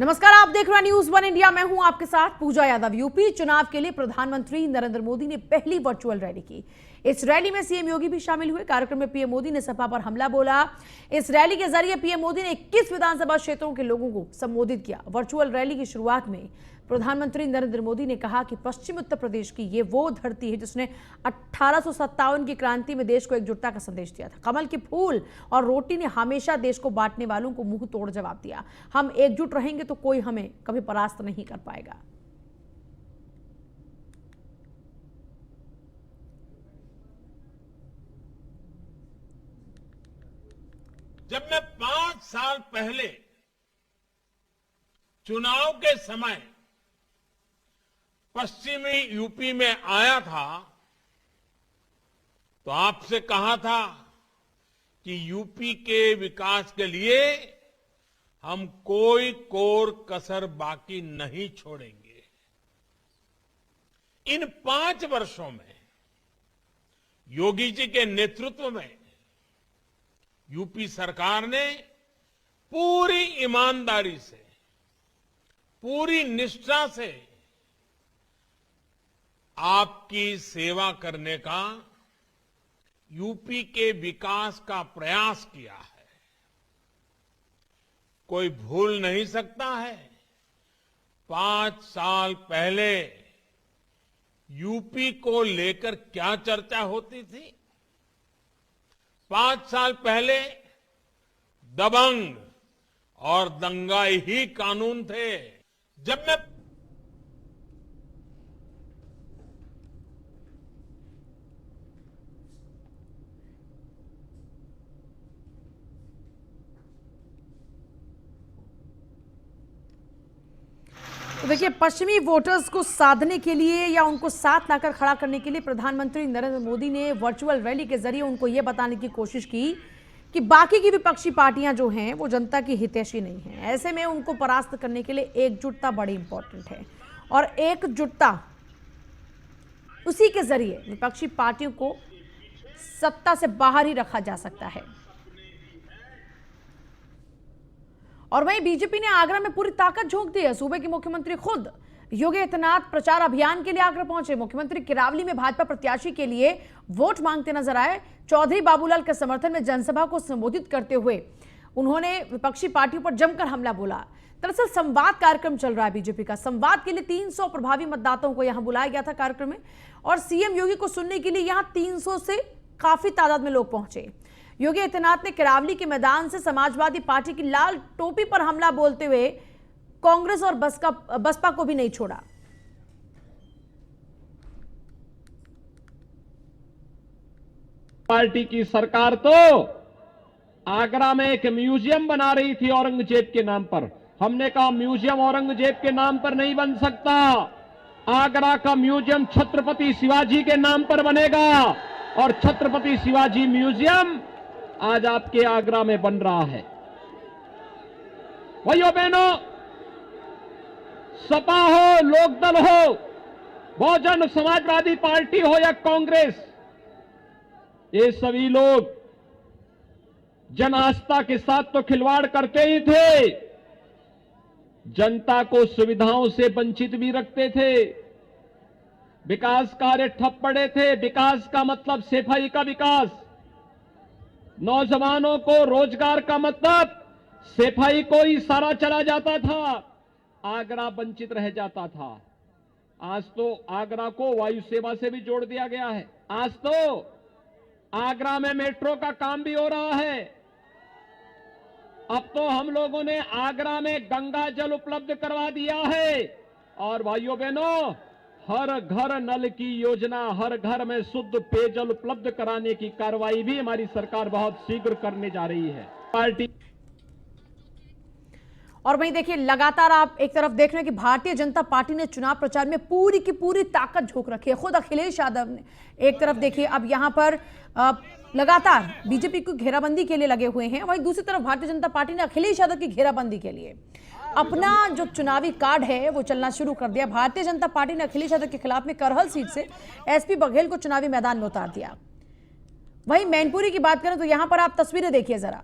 नमस्कार, आप देख रहे हैं न्यूज़ वन इंडिया। मैं हूं आपके साथ पूजा यादव। यूपी चुनाव के लिए प्रधानमंत्री नरेंद्र मोदी ने पहली वर्चुअल रैली की। इस रैली में सीएम योगी भी शामिल हुए। कार्यक्रम में पीएम मोदी ने सपा पर हमला बोला। इस रैली के जरिए पीएम मोदी ने 21 विधानसभा क्षेत्रों के लोगों को संबोधित किया। वर्चुअल रैली की शुरुआत में प्रधानमंत्री नरेंद्र मोदी ने कहा कि पश्चिम उत्तर प्रदेश की ये वो धरती है जिसने 1857 की क्रांति में देश को एकजुटता का संदेश दिया था। कमल के फूल और रोटी ने हमेशा देश को बांटने वालों को मुंह तोड़ जवाब दिया। हम एकजुट रहेंगे तो कोई हमें कभी परास्त नहीं कर पाएगा। जब मैं 5 साल पहले चुनाव के समय पश्चिमी यूपी में आया था तो आपसे कहा था कि यूपी के विकास के लिए हम कोई कोर कसर बाकी नहीं छोड़ेंगे। इन 5 वर्षों में योगी जी के नेतृत्व में यूपी सरकार ने पूरी ईमानदारी से, पूरी निष्ठा से आपकी सेवा करने का, यूपी के विकास का प्रयास किया है। कोई भूल नहीं सकता है 5 साल पहले यूपी को लेकर क्या चर्चा होती थी। 5 साल पहले दबंग और दंगाई ही कानून थे। जब मैं तो देखिए, पश्चिमी वोटर्स को साधने के लिए या उनको साथ लाकर खड़ा करने के लिए प्रधानमंत्री नरेंद्र मोदी ने वर्चुअल रैली के जरिए उनको यह बताने की कोशिश की कि बाकी की विपक्षी पार्टियां जो हैं वो जनता की हितैषी नहीं है। ऐसे में उनको परास्त करने के लिए एकजुटता बड़ी इंपॉर्टेंट है और एकजुटता उसी के जरिए विपक्षी पार्टियों को सत्ता से बाहर ही रखा जा सकता है। और वहीं बीजेपी ने आगरा में पूरी ताकत झोंक दी है। सूबे के मुख्यमंत्री खुद योगी आदित्यनाथ प्रचार अभियान के लिए आगरा पहुंचे। मुख्यमंत्री किरावली में भाजपा प्रत्याशी के लिए वोट मांगते नजर आए। चौधरी बाबूलाल के समर्थन में जनसभा को संबोधित करते हुए उन्होंने विपक्षी पार्टियों पर जमकर हमला बोला। दरअसल संवाद कार्यक्रम चल रहा है बीजेपी का। संवाद के लिए 300 प्रभावी मतदाताओं को यहां बुलाया गया था कार्यक्रम में, और सीएम योगी को सुनने के लिए यहां 300 से काफी तादाद में लोग पहुंचे। योगी आदित्यनाथ ने किरावली के मैदान से समाजवादी पार्टी की लाल टोपी पर हमला बोलते हुए कांग्रेस और बसपा को भी नहीं छोड़ा। पार्टी की सरकार तो आगरा में एक म्यूजियम बना रही थी औरंगजेब के नाम पर। हमने कहा म्यूजियम औरंगजेब के नाम पर नहीं बन सकता। आगरा का म्यूजियम छत्रपति शिवाजी के नाम पर बनेगा, और छत्रपति शिवाजी म्यूजियम आज आपके आगरा में बन रहा है। भाइयों बहनों, सपा हो, लोकदल हो, बहुजन समाजवादी पार्टी हो या कांग्रेस, ये सभी लोग जन आस्था के साथ तो खिलवाड़ करते ही थे, जनता को सुविधाओं से वंचित भी रखते थे। विकास कार्य ठप पड़े थे। विकास का मतलब सफाई का विकास, नौजवानों को रोजगार का मतलब सफाई को ही सारा चला जाता था। आगरा वंचित रह जाता था। आज तो आगरा को वायु सेवा से भी जोड़ दिया गया है। आज तो आगरा में मेट्रो का काम भी हो रहा है। अब तो हम लोगों ने आगरा में गंगा जल उपलब्ध करवा दिया है। और भाइयों बहनों, हर घर नल की योजना, हर घर में शुद्ध पेयजल उपलब्ध कराने की कार्रवाई भी हमारी सरकार बहुत शीघ्र करने जा रही है। पार्टी और वहीं देखिए, लगातार आप एक तरफ देख रहे हैं कि भारतीय जनता पार्टी ने चुनाव प्रचार में पूरी की पूरी ताकत झोंक रखी है। खुद अखिलेश यादव ने एक तरफ देखिए अब यहां पर लगातार बीजेपी को घेराबंदी के लिए लगे हुए हैं। वहीं दूसरी तरफ भारतीय जनता पार्टी ने अखिलेश यादव की घेराबंदी के लिए अपना जो चुनावी कार्ड है वो चलना शुरू कर दिया। भारतीय जनता पार्टी ने अखिलेश यादव के खिलाफ में करहल सीट से एसपी बघेल को चुनावी मैदान में उतार दिया। वहीं मैनपुरी की बात करें तो यहां पर आप तस्वीरें देखिए जरा,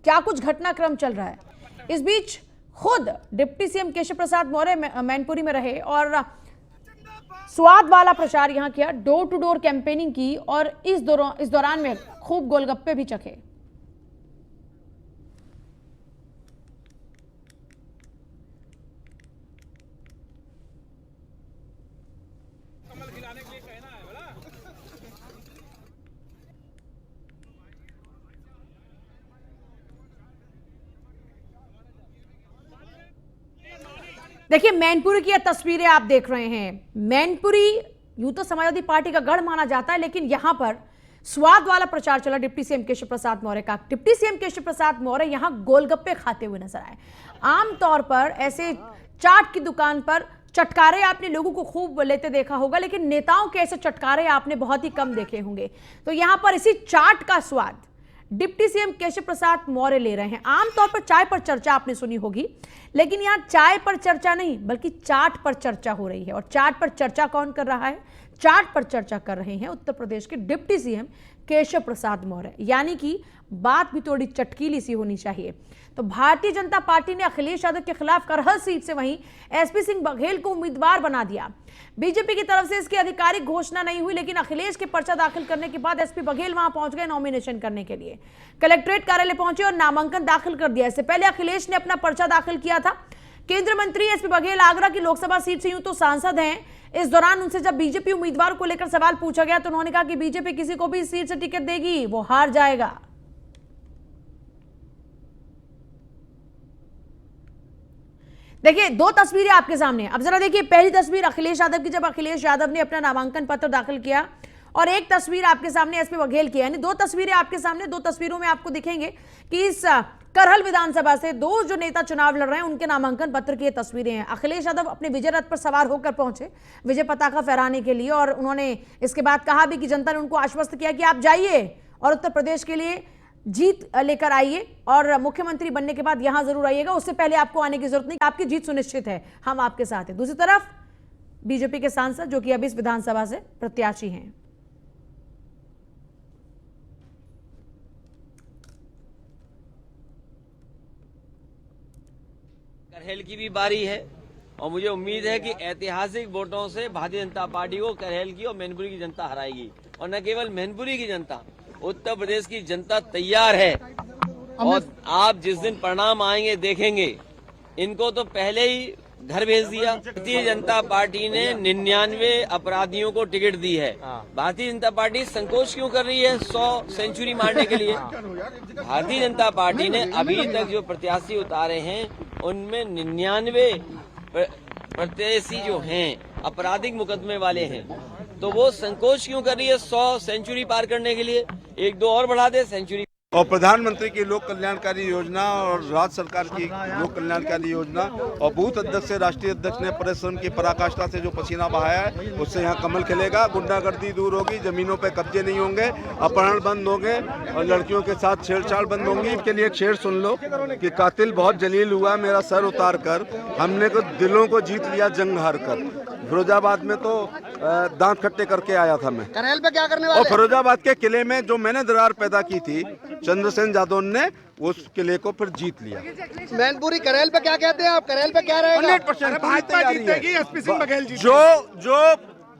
क्या कुछ घटनाक्रम चल रहा है। इस बीच खुद डिप्टी सीएम केशव प्रसाद मौर्य मैनपुरी में रहे और स्वाद वाला प्रचार यहां किया, डोर टू डोर कैंपेनिंग की और इस दौरान में खूब गोलगप्पे भी चखे। देखिए मैनपुरी की ये तस्वीरें आप देख रहे हैं। मैनपुरी यूं तो समाजवादी पार्टी का गढ़ माना जाता है, लेकिन यहां पर स्वाद वाला प्रचार चला डिप्टी सीएम केशव प्रसाद मौर्य का। डिप्टी सीएम केशव प्रसाद मौर्य यहां गोलगप्पे खाते हुए नजर आए। आमतौर पर ऐसे चाट की दुकान पर चटकारे आपने लोगों को खूब लेते देखा होगा, लेकिन नेताओं के ऐसे चटकारे आपने बहुत ही कम देखे होंगे। तो यहां पर इसी चाट का स्वाद डिप्टी सीएम केशव प्रसाद मौर्य ले रहे हैं। आमतौर पर चाय पर चर्चा आपने सुनी होगी, लेकिन यहां चाय पर चर्चा नहीं बल्कि चाट पर चर्चा हो रही है। और चाट पर चर्चा कौन कर रहा है? चाट पर चर्चा कर रहे हैं उत्तर प्रदेश के डिप्टी सीएम केशव प्रसाद मौर्य। यानी कि बात भी थोड़ी चटकीली सी होनी चाहिए। तो भारतीय जनता पार्टी ने अखिलेश यादव के खिलाफ करहल सीट से वहीं एसपी सिंह बघेल को उम्मीदवार बना दिया। बीजेपी की तरफ से इसकी आधिकारिक घोषणा नहीं हुई, लेकिन अखिलेश के पर्चा दाखिल करने के बाद एसपी बघेल वहां पहुंच गए नॉमिनेशन करने के लिए। कलेक्ट्रेट कार्यालय पहुंचे और नामांकन दाखिल कर दिया। इससे पहले अखिलेश ने अपना पर्चा दाखिल किया था। केंद्रीय मंत्री एसपी बघेल आगरा की लोकसभा सीट से यूं तो सांसद हैं। इस दौरान उनसे जब बीजेपी उम्मीदवार को लेकर सवाल पूछा गया तो उन्होंने कहा कि बीजेपी किसी को भी इस सीट से टिकट देगी वो हार जाएगा। देखिए दो तस्वीरें आपके सामने। अब जरा देखिए पहली तस्वीर अखिलेश यादव की, जब अखिलेश यादव ने अपना नामांकन पत्र दाखिल किया, और एक तस्वीर आपके सामने एसपी बघेल की। यानी दो तस्वीरें आपके सामने। दो तस्वीरों में आपको दिखेंगे कि इस करहल विधानसभा से दो जो नेता चुनाव लड़ रहे हैं उनके नामांकन पत्र की ये तस्वीरें हैं। अखिलेश यादव अपने विजय रथ पर सवार होकर पहुंचे विजय पताका फहराने के लिए, और उन्होंने इसके बाद कहा भी कि जनता ने उनको आश्वस्त किया कि आप जाइए और उत्तर प्रदेश के लिए जीत लेकर आइए और मुख्यमंत्री बनने के बाद यहां जरूर आइएगा, उससे पहले आपको आने की जरूरत नहीं, आपकी जीत सुनिश्चित है, हम आपके साथ हैं। दूसरी तरफ बीजेपी के सांसद जो कि अभी इस विधानसभा से प्रत्याशी हैं। करहल की भी बारी है और मुझे उम्मीद है कि ऐतिहासिक वोटों से भारतीय जनता पार्टी को करहल की और मैनपुरी की जनता हराएगी। और न केवल मैनपुरी की जनता, उत्तर प्रदेश की जनता तैयार है। और आप जिस दिन परिणाम आएंगे देखेंगे, इनको तो पहले ही घर भेज दिया। भारतीय जनता पार्टी ने 99 अपराधियों को टिकट दी है। भारतीय जनता पार्टी संकोच क्यों कर रही है 100 सेंचुरी मारने के लिए? भारतीय जनता पार्टी ने अभी तक जो प्रत्याशी उतारे हैं उनमें 99 प्रत्याशी जो हैं आपराधिक मुकदमे वाले हैं, तो वो संकोच क्यों कर रही है 100 सेंचुरी पार करने के लिए? एक दो और बढ़ा दे सेंचुरी। और प्रधानमंत्री की लोक कल्याणकारी योजना और राज्य सरकार की लोक कल्याणकारी योजना और बूथ अध्यक्ष से राष्ट्रीय अध्यक्ष ने परिश्रम की पराकाष्ठा से जो पसीना बहाया है उससे यहाँ कमल खिलेगा। गुंडागर्दी दूर होगी, जमीनों पे कब्जे नहीं होंगे, अपहरण बंद होंगे और लड़कियों के साथ छेड़छाड़ बंद होंगी। इसके लिए एक शेर सुन लो कि कातिल बहुत जलील हुआ मेरा सर उतार कर, हमने को दिलों को जीत लिया जंग हार कर। फिरोजाबाद में तो दांत खट्टे करके आया था मैं। करहल पे क्या करने वाले? और फिरोजाबाद के किले में जो मैंने दरार पैदा की थी, चंद्रसेन यादव ने उस किले को फिर जीत लिया। मैनपुरी करहल पे क्या कहते हैं आप? करहल पे क्या रहेगा? 100% भाजपा जीतेगी, एसपी सिंह बघेल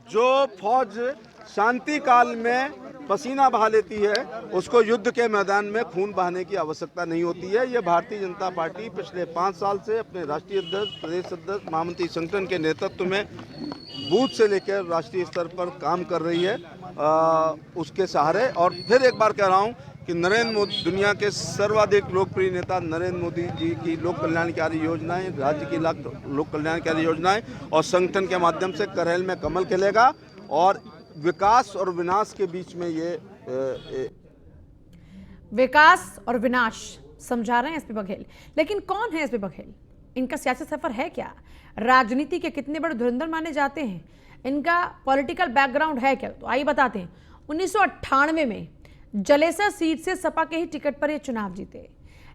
जो फौज शांति काल में पसीना बहा लेती है उसको युद्ध के मैदान में खून बहाने की आवश्यकता नहीं होती है। ये भारतीय जनता पार्टी पिछले 5 साल से अपने राष्ट्रीय अध्यक्ष, प्रदेश अध्यक्ष, महामंत्री संगठन के नेतृत्व में बूथ से लेकर राष्ट्रीय स्तर पर काम कर रही है उसके सहारे। और फिर एक बार कह रहा हूँ कि नरेंद्र मोदी, दुनिया के सर्वाधिक लोकप्रिय नेता नरेंद्र मोदी जी की लोक कल्याणकारी योजनाएं, राज्य की लोक कल्याणकारी योजनाएं और संगठन के माध्यम से करहल में कमल खिलेगा और विकास और विनाश के बीच में ये विकास और विनाश समझा रहे हैं एसपी बघेल। लेकिन कौन है एसपी बघेल? इनका सियासी सफर है क्या? राजनीति के कितने बड़े धुरंधर माने जाते हैं? इनका पॉलिटिकल बैकग्राउंड है क्या? तो आइए बताते हैं। 1998 में जलेसर सीट से सपा के ही टिकट पर ये चुनाव जीते।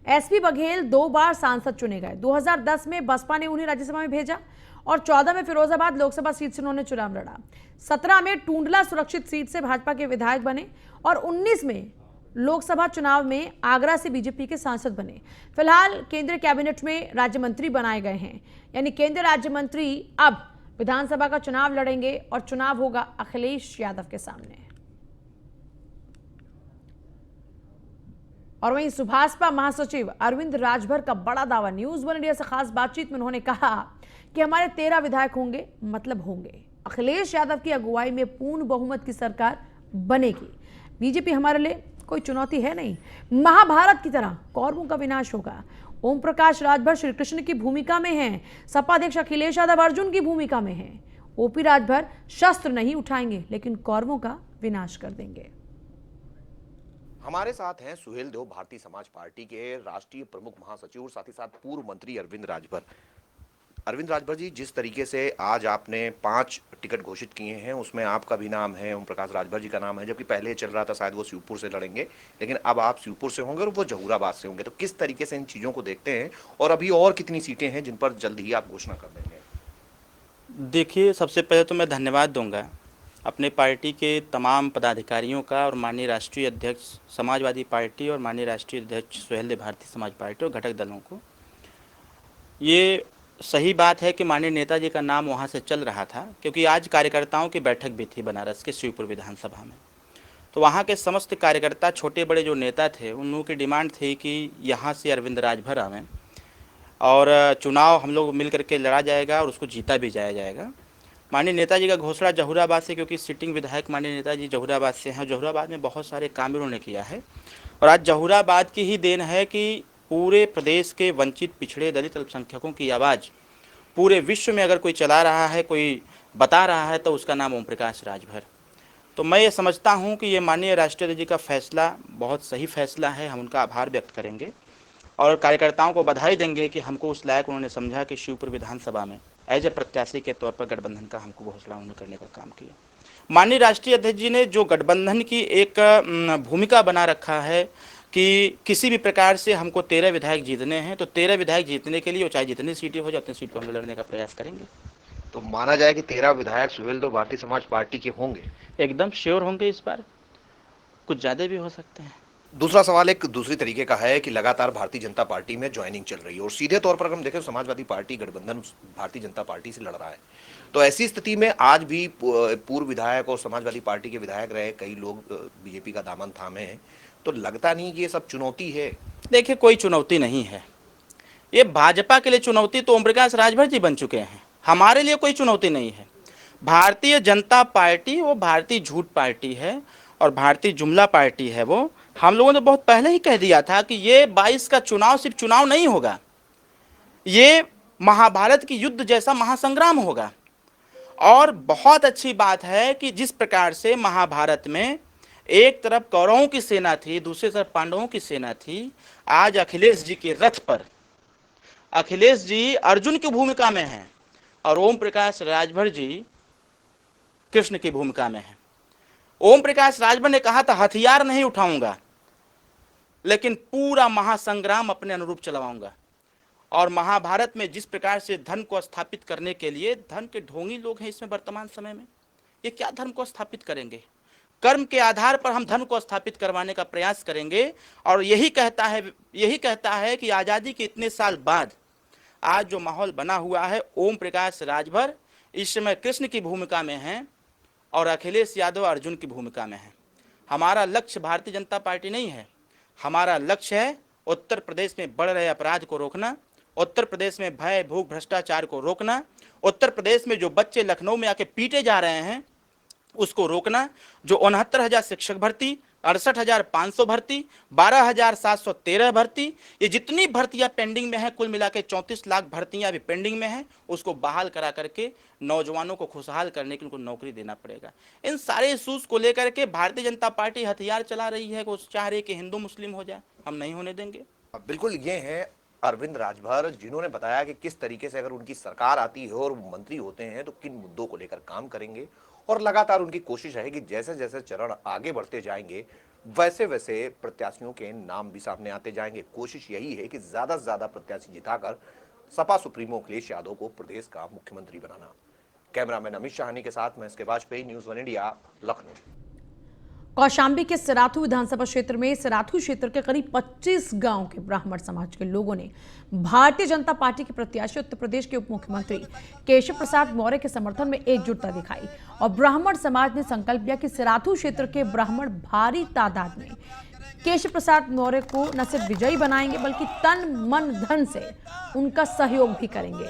एसपी बघेल 2 बार सांसद चुने गए। 2010 में बसपा ने उन्हें राज्यसभा में भेजा और 14 में फिरोजाबाद लोकसभा सीट से उन्होंने चुनाव लड़ा। 17 में टूंडला सुरक्षित सीट से भाजपा के विधायक बने और 19 में लोकसभा चुनाव में आगरा से बीजेपी के सांसद बने। फिलहाल केंद्रीय कैबिनेट में राज्य मंत्री बनाए गए हैं, यानी केंद्रीय राज्य मंत्री अब विधानसभा का चुनाव लड़ेंगे और चुनाव होगा अखिलेश यादव के सामने। और वहीं सुभाषपा महासचिव अरविंद राजभर का बड़ा दावा। न्यूज़ वन इंडिया से खास बातचीत में उन्होंने कहा कि हमारे 13 विधायक होंगे, मतलब होंगे। अखिलेश यादव की अगुवाई में पूर्ण बहुमत की सरकार बनेगी। बीजेपी हमारे लिए कोई चुनौती है नहीं। महाभारत की तरह कौरवों का विनाश होगा। ओम प्रकाश राजभर श्री कृष्ण की भूमिका में हैं, सपा अध्यक्ष अखिलेश यादव अर्जुन की भूमिका में हैं। ओपी राजभर शस्त्र नहीं उठाएंगे, लेकिन कौरवों का विनाश कर देंगे। हमारे साथ हैं सुहेल देव, भारतीय समाज पार्टी के राष्ट्रीय प्रमुख महासचिव और साथ ही साथ पूर्व मंत्री अरविंद राजभर। अरविंद राजभर जी, जिस तरीके से आज आपने 5 टिकट घोषित किए हैं, उसमें आपका भी नाम है, ओम प्रकाश राजभर जी का नाम है, जबकि पहले चल रहा था शायद वो शिवपुर से लड़ेंगे, लेकिन अब आप शिवपुर से होंगे और वो जहूराबाद से होंगे। तो किस तरीके से इन चीज़ों को देखते हैं और अभी और कितनी सीटें हैं जिन पर जल्द ही आप घोषणा कर देंगे? देखिए, सबसे पहले तो मैं धन्यवाद दूंगा अपने पार्टी के तमाम पदाधिकारियों का और माननीय राष्ट्रीय अध्यक्ष समाजवादी पार्टी और माननीय राष्ट्रीय अध्यक्ष सुहेल देव भारतीय समाज पार्टी और घटक दलों को। ये सही बात है कि माननीय नेताजी का नाम वहाँ से चल रहा था, क्योंकि आज कार्यकर्ताओं की बैठक भी थी बनारस के शिवपुर विधानसभा में। तो वहाँ के समस्त कार्यकर्ता, छोटे बड़े जो नेता थे, उन लोगों की डिमांड थी कि यहाँ से अरविंद राजभर आवें और चुनाव हम लोग मिल करके लड़ा जाएगा और उसको जीता भी जाएगा। माननीय नेताजी का घोषणा जहूराबाद से, क्योंकि सिटिंग विधायक माननीय नेताजी जहूराबाद से हैं, जहूराबाद में बहुत सारे काम उन्होंने किया है। और आज जहूराबाद की ही देन है कि पूरे प्रदेश के वंचित, पिछड़े, दलित, अल्पसंख्यकों की आवाज़ पूरे विश्व में अगर कोई चला रहा है, कोई बता रहा है, तो उसका नाम ओम प्रकाश राजभर। तो मैं ये समझता हूँ कि ये माननीय राष्ट्रीय अध्यक्ष जी का फैसला बहुत सही फैसला है। हम उनका आभार व्यक्त करेंगे और कार्यकर्ताओं को बधाई देंगे कि हमको उस लायक उन्होंने समझा कि शिवपुर विधानसभा में एज ए प्रत्याशी के तौर पर गठबंधन का हमको घोषणा उन्होंने करने का काम किया। माननीय राष्ट्रीय अध्यक्ष जी ने जो गठबंधन की एक भूमिका बना रखा है कि किसी भी प्रकार से हमको 13 विधायक जीतने हैं, तो 13 विधायक जीतने के लिए वो चाहे जितनी सीटें हो जाए उतनी सीट पर हम लड़ने का प्रयास करेंगे। तो माना जाए कि 13 विधायक सुहेल देव भारतीय समाज पार्टी के होंगे? एकदम श्योर होंगे। इस बार कुछ ज़्यादा भी हो सकते हैं। दूसरा सवाल एक दूसरी तरीके का है कि लगातार भारतीय जनता पार्टी में ज्वाइनिंग चल रही है और सीधे तौर पर अगर हम देखें समाजवादी पार्टी गठबंधन भारतीय जनता पार्टी से लड़ रहा है। तो ऐसी स्थिति में आज भी पूर्व विधायक और समाजवादी पार्टी के विधायक रहे कई लोग बीजेपी का दामन थामे हैं। तो लगता नहीं कि ये सब चुनौती है? देखिए, कोई चुनौती नहीं है। ये भाजपा के लिए चुनौती तो ओम प्रकाश राजभर जी बन चुके हैं। हमारे लिए कोई चुनौती नहीं है। भारतीय जनता पार्टी वो भारतीय झूठ पार्टी है और भारतीय जुमला पार्टी है। वो हम लोगों ने बहुत पहले ही कह दिया था कि ये 22 का चुनाव सिर्फ चुनाव नहीं होगा, ये महाभारत की युद्ध जैसा महासंग्राम होगा। और बहुत अच्छी बात है कि जिस प्रकार से महाभारत में एक तरफ कौरवों की सेना थी, दूसरी तरफ पांडवों की सेना थी, आज अखिलेश जी के रथ पर अखिलेश जी अर्जुन की भूमिका में हैं और ओम प्रकाश राजभर जी कृष्ण की भूमिका में हैं। ओम प्रकाश राजभर ने कहा था हथियार नहीं उठाऊंगा, लेकिन पूरा महासंग्राम अपने अनुरूप चलवाऊंगा। और महाभारत में जिस प्रकार से धन को स्थापित करने के लिए धन के ढोंगी लोग हैं इसमें वर्तमान समय में, ये क्या धर्म को स्थापित करेंगे? कर्म के आधार पर हम धर्म को स्थापित करवाने का प्रयास करेंगे। और यही कहता है कि आज़ादी के इतने साल बाद आज जो माहौल बना हुआ है, ओम प्रकाश राजभर इस समय कृष्ण की भूमिका में हैं और अखिलेश यादव अर्जुन की भूमिका में हैं। हमारा लक्ष्य भारतीय जनता पार्टी नहीं है। हमारा लक्ष्य है उत्तर प्रदेश में बढ़ रहे अपराध को रोकना, उत्तर प्रदेश में भय, भूख, भ्रष्टाचार को रोकना, उत्तर प्रदेश में जो बच्चे लखनऊ में आके पीटे जा रहे हैं उसको रोकना, जो 69,000 शिक्षक भर्ती, 68,500 भर्ती, 12,713 भर्ती, ये जितनी भर्तियां पेंडिंग में हैं, कुल मिला के 34 लाख भर्तियां अभी पेंडिंग में हैं, उसको बहाल करा करके नौजवानों को खुशहाल करने के लिए उनको नौकरी देना पड़ेगा। इन सारे इशूज को लेकर के भारतीय जनता पार्टी हथियार चला रही है, वो चाह रही कि हिंदू मुस्लिम हो जाए, हम नहीं होने देंगे। बिल्कुल, ये है अरविंद राजभर, जिन्होंने बताया कि किस तरीके से अगर उनकी सरकार आती है और मंत्री होते हैं तो किन मुद्दों को लेकर काम करेंगे। और लगातार उनकी कोशिश है कि जैसे जैसे चरण आगे बढ़ते जाएंगे वैसे वैसे प्रत्याशियों के नाम भी सामने आते जाएंगे। कोशिश यही है कि ज्यादा से ज्यादा प्रत्याशी जिताकर सपा सुप्रीमो अखिलेश यादव को प्रदेश का मुख्यमंत्री बनाना। कैमरामैन अमित शाहनी के साथ मैं इसके Vajpayee, news one India, Lucknow. Kaushambi के सिराथू विधानसभा क्षेत्र में सिराथू क्षेत्र के करीब 25 गांव के ब्राह्मण समाज के लोगों ने भारतीय जनता पार्टी के प्रत्याशी उत्तर प्रदेश के उप मुख्यमंत्री केशव प्रसाद मौर्य के समर्थन में एकजुटता दिखाई और ब्राह्मण समाज ने संकल्प लिया कि सिराथू क्षेत्र के ब्राह्मण भारी तादाद में केशव प्रसाद मौर्य को न सिर्फ विजयी बनाएंगे बल्कि तन मन धन से उनका सहयोग भी करेंगे।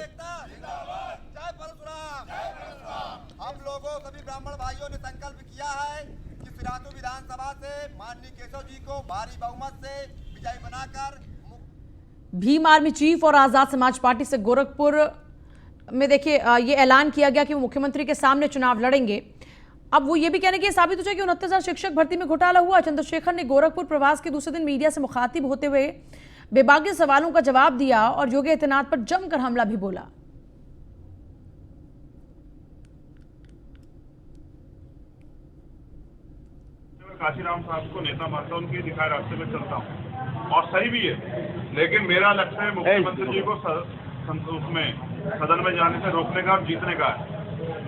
हम लोगों सभी ब्राह्मण भाइयों ने संकल्प किया है कि सिराथू विधानसभा से माननीय केशव जी को भारी बहुमत से विजयी बनाकर भीम आर्मी चीफ और आजाद समाज पार्टी से गोरखपुर में देखिए ये ऐलान किया गया कि वो मुख्यमंत्री के सामने चुनाव लड़ेंगे। अब वो ये भी कहने की साबित हो जाए कि 69,000 शिक्षक भर्ती में घोटाला हुआ। चंद्रशेखर ने गोरखपुर प्रवास के दूसरे दिन मीडिया से मुखातिब होते हुए बेबाकी सवालों का जवाब दिया और योगी आदित्यनाथ पर जमकर हमला भी बोला। काशीराम साहब को नेता मानता हूं, उनके दिखाए रास्ते में चलता हूं और सही भी है, लेकिन मेरा लक्ष्य है मुख्यमंत्री जी को उसमें सदन में जाने से रोकने का और जीतने का है।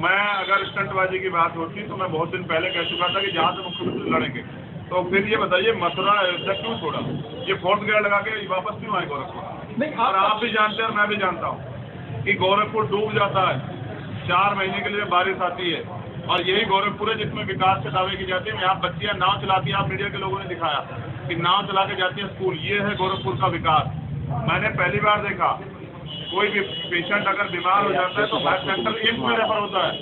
मैं अगर स्टंटबाजी की बात होती तो मैं बहुत दिन पहले कह चुका था कि जहां से मुख्यमंत्री लड़ेंगे। तो फिर ये बताइए मथुरा अयोध्या क्यों छोड़ा, ये फोर्थ गियर लगा के वापस क्यों आए गोरखपुर? और आप भी जानते हैं और मैं भी जानता हूँ कि गोरखपुर डूब जाता है, 4 महीने के लिए बारिश आती है और यही गोरखपुर है जिसमें विकास के दावे की जाती है। यहाँ बच्चियां नाव चलाती है, आप मीडिया के लोगों ने दिखाया कि नाव चला के जाती है स्कूल। ये है गोरखपुर का विकास। मैंने पहली बार देखा कोई भी पेशेंट अगर बीमार हो जाता है तो हार्ट सेंटर एम्स में रेफर होता है,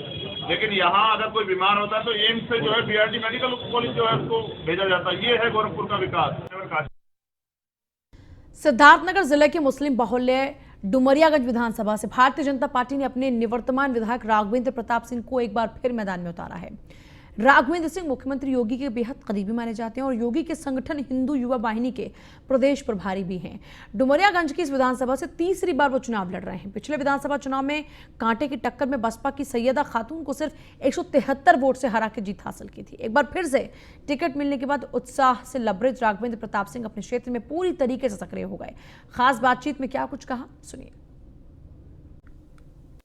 लेकिन यहाँ अगर कोई बीमार होता है तो एम्स से जो है बीआरडी मेडिकल कॉलेज जो है उसको भेजा जाता है। ये है गोरखपुर का विकास। सिद्धार्थनगर जिले के मुस्लिम बाहुल्य डुमरियागंज विधानसभा से भारतीय जनता पार्टी ने अपने निवर्तमान विधायक राघवेंद्र प्रताप सिंह को एक बार फिर मैदान में उतारा है। राघवेंद्र सिंह मुख्यमंत्री योगी के बेहद करीबी माने जाते हैं और योगी के संगठन हिंदू युवा वाहिनी के प्रदेश प्रभारी भी हैं। डुमरियागंज की इस विधानसभा से तीसरी बार वो चुनाव लड़ रहे हैं। पिछले विधानसभा चुनाव में कांटे की टक्कर में बसपा की सैयदा खातून को सिर्फ 173 वोट से हरा के जीत हासिल की थी। एक बार फिर से टिकट मिलने के बाद उत्साह से लबरेज राघवेंद्र प्रताप सिंह अपने क्षेत्र में पूरी तरीके से सक्रिय हो गए। खास बातचीत में क्या कुछ कहा, सुनिए।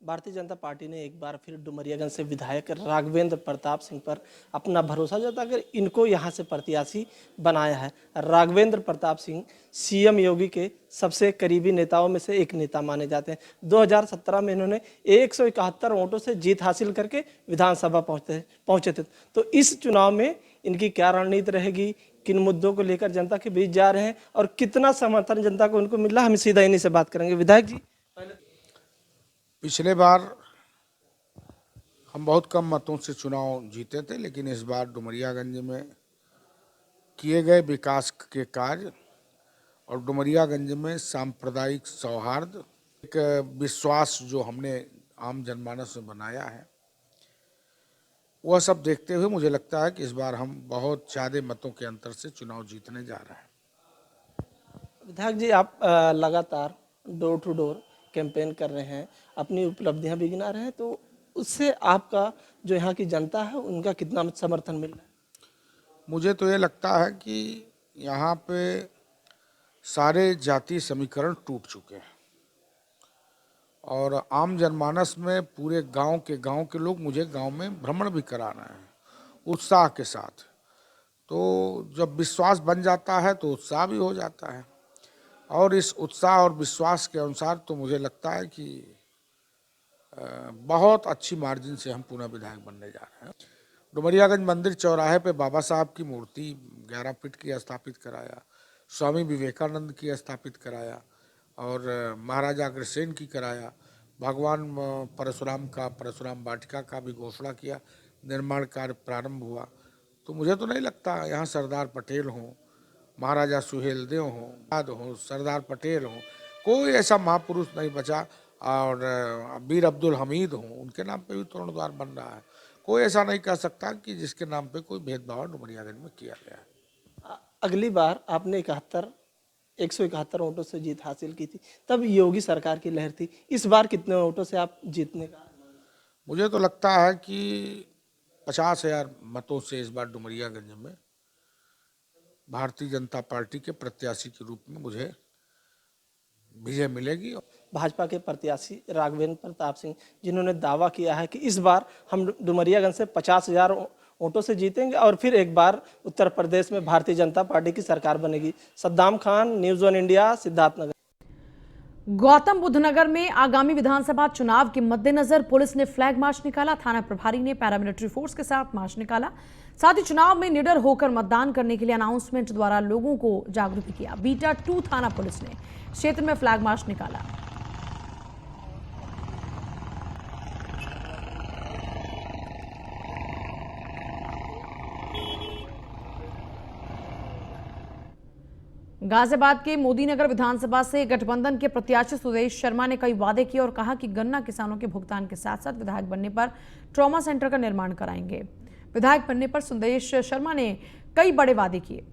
भारतीय जनता पार्टी ने एक बार फिर डुमरियागंज से विधायक राघवेंद्र प्रताप सिंह पर अपना भरोसा जताकर इनको यहां से प्रत्याशी बनाया है। राघवेंद्र प्रताप सिंह सीएम योगी के सबसे करीबी नेताओं में से एक नेता माने जाते हैं। 2017 में इन्होंने 171 वोटों से जीत हासिल करके विधानसभा पहुंचे थे। तो इस चुनाव में इनकी क्या रणनीति रहेगी, किन मुद्दों को लेकर जनता के बीच जा रहे हैं और कितना समर्थन जनता को उनको मिल रहा है, हम सीधा इन्हीं से बात करेंगे। विधायक जी, पिछले बार हम बहुत कम मतों से चुनाव जीते थे, लेकिन इस बार डुमरियागंज में किए गए विकास के कार्य और डुमरियागंज में सांप्रदायिक सौहार्द, एक विश्वास जो हमने आम जनमानस में बनाया है, वह सब देखते हुए मुझे लगता है कि इस बार हम बहुत ज़्यादा मतों के अंतर से चुनाव जीतने जा रहे हैं। विधायक जी, आप लगातार डोर टू डोर कैंपेन कर रहे हैं, अपनी उपलब्धियां भी गिना रहे हैं, तो उससे आपका जो यहाँ की जनता है उनका कितना समर्थन मिल रहा है? मुझे तो ये लगता है कि यहाँ पे सारे जाति समीकरण टूट चुके हैं और आम जनमानस में पूरे गांव के लोग मुझे गांव में भ्रमण भी करा रहे हैं उत्साह के साथ। तो जब विश्वास बन जाता है तो उत्साह भी हो जाता है और इस उत्साह और विश्वास के अनुसार तो मुझे लगता है कि बहुत अच्छी मार्जिन से हम पुनः विधायक बनने जा रहे हैं। डुमरियागंज मंदिर चौराहे पे बाबा साहब की मूर्ति 11 फीट की स्थापित कराया, स्वामी विवेकानंद की स्थापित कराया और महाराजा अग्रसेन की कराया, भगवान परशुराम का परशुराम वाटिका का भी घोषणा किया, निर्माण कार्य प्रारंभ हुआ। तो मुझे तो नहीं लगता यहाँ सरदार पटेल हों, महाराजा सुहेलदेव हों, याद हों, सरदार पटेल हों, कोई ऐसा महापुरुष नहीं बचा और वीर अब्दुल हमीद हों, उनके नाम पे भी तोरण द्वार बन रहा है। कोई ऐसा नहीं कह सकता कि जिसके नाम पे कोई भेदभाव डुमरियागंज में किया गया है। अगली बार आपने 171 वोटों से जीत हासिल की थी, तब योगी सरकार की लहर थी। इस बार कितने वोटों से आप जीतने का? मुझे तो लगता है कि 50,000 मतों से इस बार डुमरियागंज में भारतीय जनता पार्टी के प्रत्याशी के रूप में मुझे विजय मिलेगी। भाजपा के प्रत्याशी राघवेंद्र प्रताप सिंह, जिन्होंने दावा किया है कि इस बार हम डुमरियागंज से 50,000 वोटों से जीतेंगे और फिर एक बार उत्तर प्रदेश में भारतीय जनता पार्टी की सरकार बनेगी। Saddam Khan, news 1 India, Siddharthnagar. गौतम बुद्ध नगर में आगामी विधानसभा चुनाव के मद्देनजर पुलिस ने फ्लैग मार्च निकाला। थाना प्रभारी ने पैरामिलिट्री फोर्स के साथ मार्च निकाला। साथ ही चुनाव में निडर होकर मतदान करने के लिए अनाउंसमेंट द्वारा लोगों को जागरूक किया। बीटा 2 थाना पुलिस ने क्षेत्र में फ्लैग मार्च निकाला। गाजियाबाद के मोदीनगर विधानसभा से गठबंधन के प्रत्याशी सुदेश शर्मा ने कई वादे किए और कहा कि गन्ना किसानों के भुगतान के साथ साथ विधायक बनने पर ट्रॉमा सेंटर का निर्माण कराएंगे। विधायक बनने पर सुदेश शर्मा ने कई बड़े वादे किए।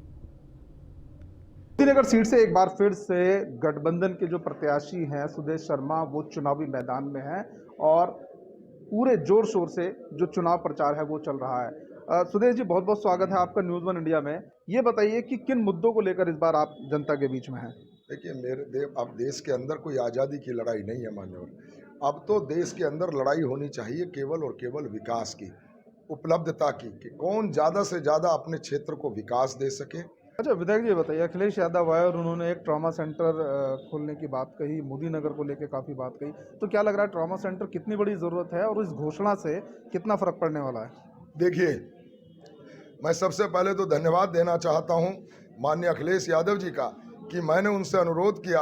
मोदीनगर सीट से एक बार फिर से गठबंधन के जो प्रत्याशी हैं सुदेश शर्मा, वो चुनावी मैदान में हैं और पूरे जोर शोर से जो चुनाव प्रचार है वो चल रहा है। सुदेश जी, बहुत बहुत स्वागत है आपका न्यूज़ 1 इंडिया में। ये बताइए कि किन मुद्दों को लेकर इस बार आप जनता के बीच में हैं? देखिए, अब देश के अंदर कोई आज़ादी की लड़ाई नहीं है मान्यवर। अब तो देश के अंदर लड़ाई होनी चाहिए केवल और केवल विकास की, उपलब्धता की, कि कौन ज़्यादा से ज़्यादा अपने क्षेत्र को विकास दे सके। अच्छा विधायक जी बताइए, अखिलेश यादव आए और उन्होंने एक ट्रॉमा सेंटर खोलने की बात कही, मोदीनगर को लेकर काफ़ी बात कही, तो क्या लग रहा है ट्रॉमा सेंटर कितनी बड़ी ज़रूरत है और इस घोषणा से कितना फ़र्क पड़ने वाला है? देखिए, मैं सबसे पहले तो धन्यवाद देना चाहता हूं माननीय अखिलेश यादव जी का कि मैंने उनसे अनुरोध किया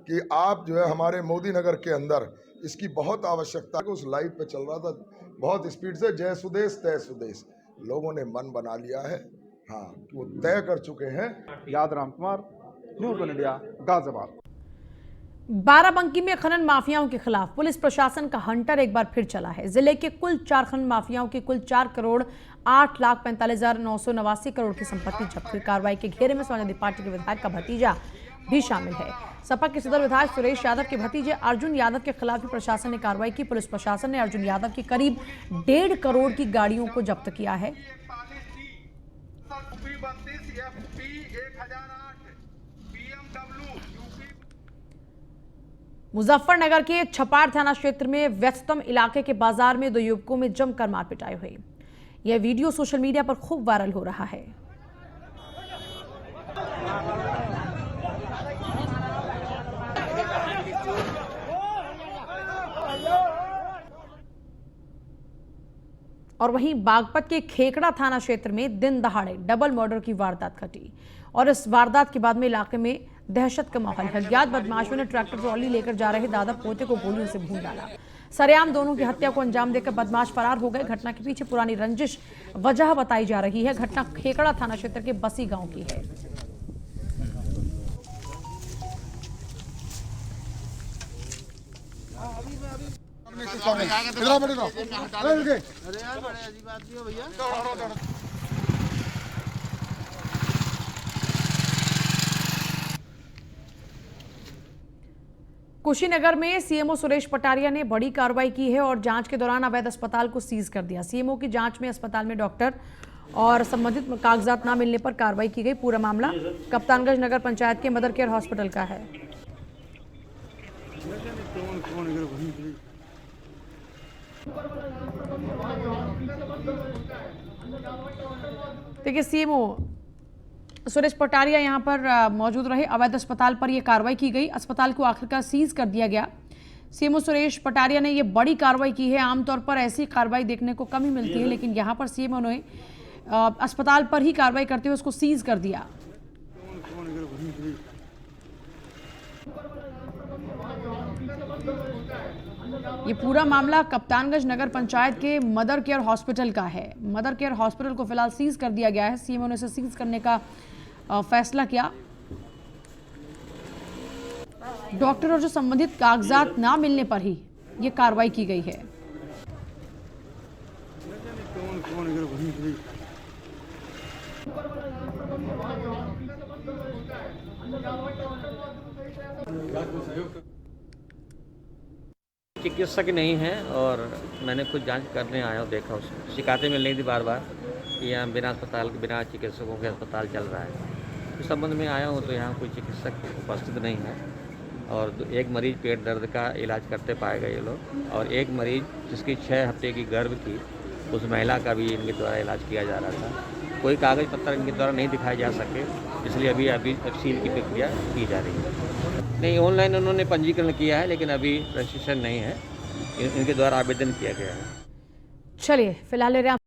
कि आप जो है हमारे मोदीनगर के अंदर इसकी बहुत आवश्यकता है। उस लाइव पे चल रहा था बहुत स्पीड से, जय सुदेश तय सुदेश, लोगों ने मन बना लिया है, हाँ, वो तय कर चुके हैं। याद राम कुमार, न्यूज़ 1 इंडिया, गाजियाबाद। बाराबंकी में खनन माफियाओं के खिलाफ पुलिस प्रशासन का हंटर एक बार फिर चला है। जिले के कुल 4 खनन माफियाओं की कुल 4,48,45,989 करोड़ की संपत्ति जब्त हुई। कार्रवाई के घेरे में समाजवादी पार्टी के विधायक का भतीजा भी शामिल है। सपा के सदर विधायक सुरेश यादव के भतीजे अर्जुन यादव के खिलाफ भी प्रशासन ने कार्रवाई की। पुलिस प्रशासन ने अर्जुन यादव की करीब 1.5 करोड़ की गाड़ियों को जब्त किया है। मुजफ्फरनगर के छपार थाना क्षेत्र में व्यस्ततम इलाके के बाजार में 2 युवकों में जमकर मारपिटाई हुई। यह वीडियो सोशल मीडिया पर खूब वायरल हो रहा है। और वहीं बागपत के खेकड़ा थाना क्षेत्र में दिन दहाड़े डबल मर्डर की वारदात घटी और इस वारदात के बाद में इलाके में दहशत का माहौल है। अज्ञात बदमाशों ने ट्रैक्टर ट्रॉली लेकर जा रहे दादा पोते को गोलियों से भून डाला। सरेआम दोनों की हत्या को अंजाम देकर बदमाश फरार हो गए। घटना के पीछे पुरानी रंजिश वजह बताई जा रही है। घटना खेकड़ा थाना क्षेत्र के बसी गांव की है। कुशीनगर में सीएमओ सुरेश पटारिया ने बड़ी कार्रवाई की है और जांच के दौरान अवैध अस्पताल को सीज कर दिया। सीएमओ की जांच में अस्पताल में डॉक्टर और संबंधित कागजात न मिलने पर कार्रवाई की गई। पूरा मामला कप्तानगंज नगर पंचायत के मदर केयर हॉस्पिटल का है। देखिए, सीएमओ सुरेश पटारिया यहां पर मौजूद रहे। अवैध अस्पताल पर यह कार्रवाई की गई। अस्पताल को आखिरकार सीज कर दिया गया। सीएमओ सुरेश पटारिया ने यह बड़ी कार्रवाई की है। आमतौर पर ऐसी कार्रवाई देखने को कम ही मिलती है, लेकिन यहां पर सीएमओ ने अस्पताल पर ही कार्रवाई करते हुए उसको सीज कर दिया। ये पूरा मामला कप्तानगंज नगर पंचायत के मदर केयर हॉस्पिटल का है। मदर केयर हॉस्पिटल को फिलहाल सीज कर दिया गया है। सीएमओ ने इसे सीज करने का फैसला किया। डॉक्टर और जो संबंधित कागजात ना मिलने पर ही ये कार्रवाई की गई है। चिकित्सक नहीं है और मैंने खुद जांच करने आया और देखा, उसको शिकायतें मिल रही थी बार बार कि यहाँ बिना अस्पताल के, बिना चिकित्सकों के अस्पताल चल रहा है। इस संबंध में आया हूँ तो यहाँ कोई चिकित्सक उपस्थित नहीं है और एक मरीज पेट दर्द का इलाज करते पाए गए ये लोग और एक मरीज जिसकी 6 हफ्ते की गर्भ थी उस महिला का भी इनके द्वारा इलाज किया जा रहा था। कोई कागज पत्र इनके द्वारा नहीं दिखाए जा सके, इसलिए अभी तफसील की प्रक्रिया की जा रही है। नहीं, ऑनलाइन उन्होंने पंजीकरण किया है, लेकिन अभी रजिस्ट्रेशन नहीं है, इनके द्वारा आवेदन किया गया है। चलिए फिलहाल